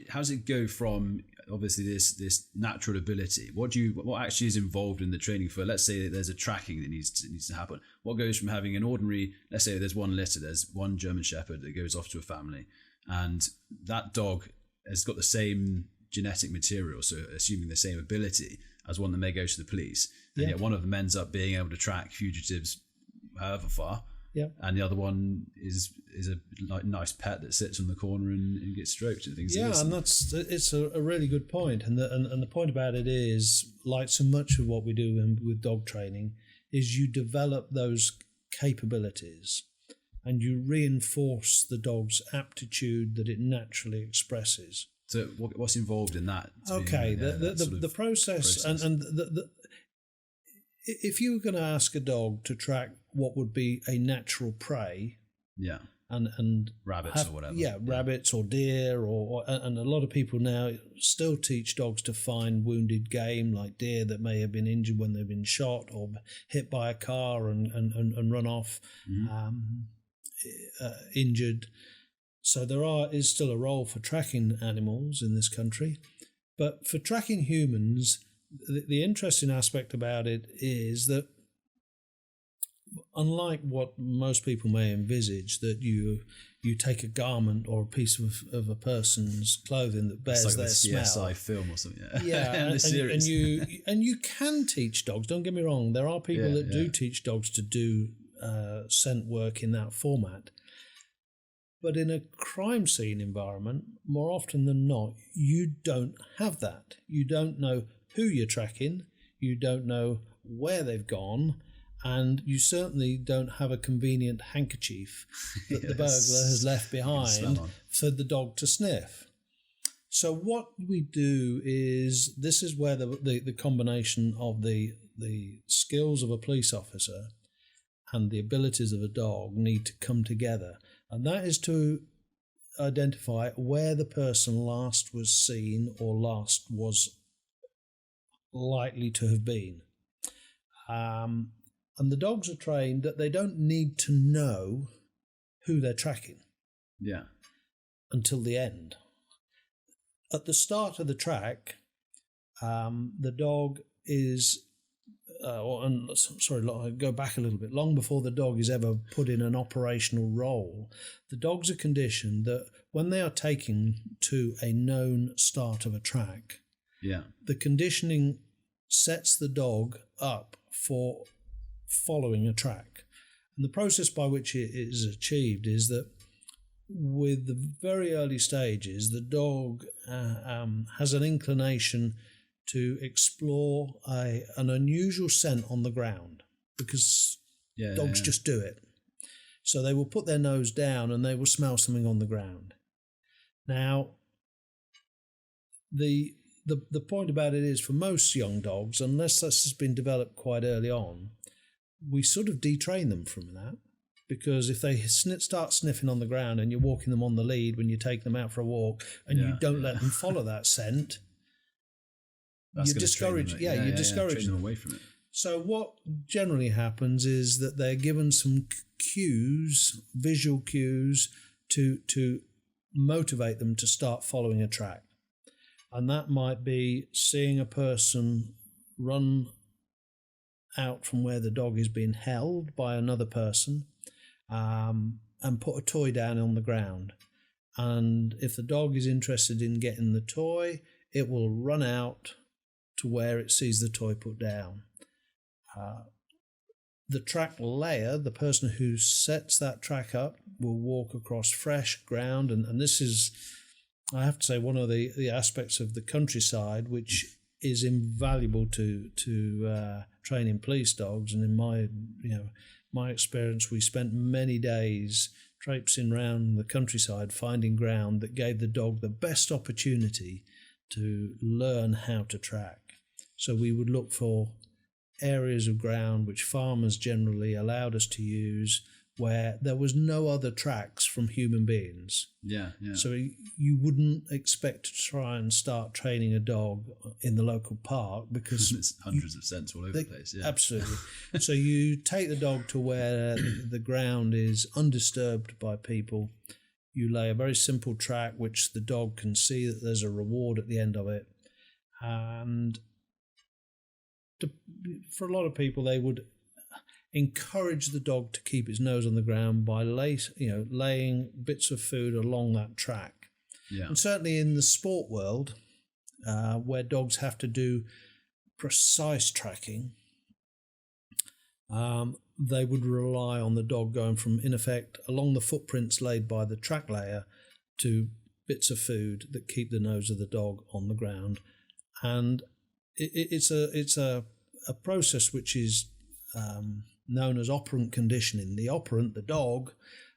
How does it go from obviously this natural ability? What actually is involved in the training for? Let's say that there's a tracking that needs to happen. What goes from having an ordinary? Let's say there's one litter. There's one German Shepherd that goes off to a family, and that dog has got the same genetic material, so assuming the same ability as one that may go to the police, and yet one of them ends up being able to track fugitives however far. Yeah, and the other one is a nice pet that sits on the corner and gets stroked and things. Yeah, and it's a really good point. And the point about it is, like so much of what we do with dog training, is you develop those capabilities and you reinforce the dog's aptitude that it naturally expresses. So what's involved in that? Okay, the process. And if you were going to ask a dog to track what would be a natural prey, and rabbits or whatever, rabbits or deer, and a lot of people now still teach dogs to find wounded game like deer that may have been injured when they've been shot or hit by a car and run off injured. So there is still a role for tracking animals in this country, but for tracking humans, the interesting aspect about it is that, unlike what most people may envisage, that you take a garment or a piece of a person's clothing that bears their smell. It's like the CSI film or something. Yeah, and you can teach dogs. Don't get me wrong. There are people that do teach dogs to do scent work in that format. But in a crime scene environment, more often than not, you don't have that. You don't know who you're tracking. You don't know where they've gone. And you certainly don't have a convenient handkerchief that the burglar has left behind for the dog to sniff. So what we do is, this is where the combination of the skills of a police officer and the abilities of a dog need to come together. And that is to identify where the person last was seen or last was likely to have been. And the dogs are trained that they don't need to know who they're tracking until the end. At the start of the track, the dog is, go back a little bit, long before the dog is ever put in an operational role, the dogs are conditioned that when they are taken to a known start of a track, the conditioning sets the dog up for following a track. And the process by which it is achieved is that with the very early stages, the dog has an inclination to explore an unusual scent on the ground, because dogs just do it. So they will put their nose down and they will smell something on the ground. Now, the point about it is, for most young dogs, unless this has been developed quite early on, we sort of detrain them from that, because if they start sniffing on the ground and you're walking them on the lead when you take them out for a walk and you don't let them follow that scent, you discourage them away from it. So what generally happens is that they're given some cues, visual cues, to motivate them to start following a track. And that might be seeing a person run out from where the dog is being held by another person, and put a toy down on the ground. And if the dog is interested in getting the toy, it will run out to where it sees the toy put down. The track layer, the person who sets that track up, will walk across fresh ground, and this is, I have to say, one of the aspects of the countryside which is invaluable to training police dogs. And in my experience, we spent many days traipsing around the countryside, finding ground that gave the dog the best opportunity to learn how to track. So we would look for areas of ground which farmers generally allowed us to use, where there was no other tracks from human beings. So you wouldn't expect to try and start training a dog in the local park, because there's hundreds of scents all over the place. Absolutely. So you take the dog to where the ground is undisturbed by people. You lay a very simple track which the dog can see that there's a reward at the end of it. And for a lot of people, they would encourage the dog to keep its nose on the ground by laying bits of food along that track. Yeah. And certainly in the sport world, where dogs have to do precise tracking, they would rely on the dog going from, in effect, along the footprints laid by the track layer to bits of food that keep the nose of the dog on the ground. And it's a process which is known as operant conditioning. The operant, the dog,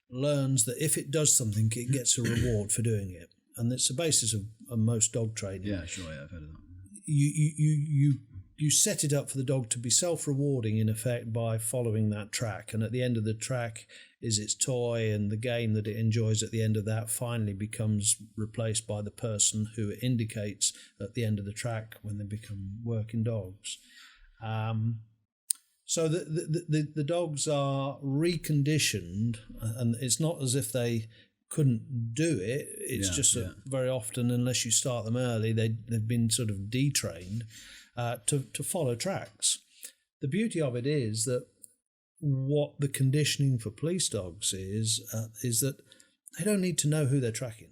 learns that if it does something, it gets a reward for doing it. And it's the basis of most dog training. Yeah, sure, yeah, I've heard of that. You set it up for the dog to be self-rewarding, in effect, by following that track. And at the end of the track is its toy, and the game that it enjoys at the end of that finally becomes replaced by the person who it indicates at the end of the track when they become working dogs. So the dogs are reconditioned, and it's not as if they couldn't do it. It's very often, unless you start them early, they've been sort of detrained to follow tracks. The beauty of it is that what the conditioning for police dogs is that they don't need to know who they're tracking.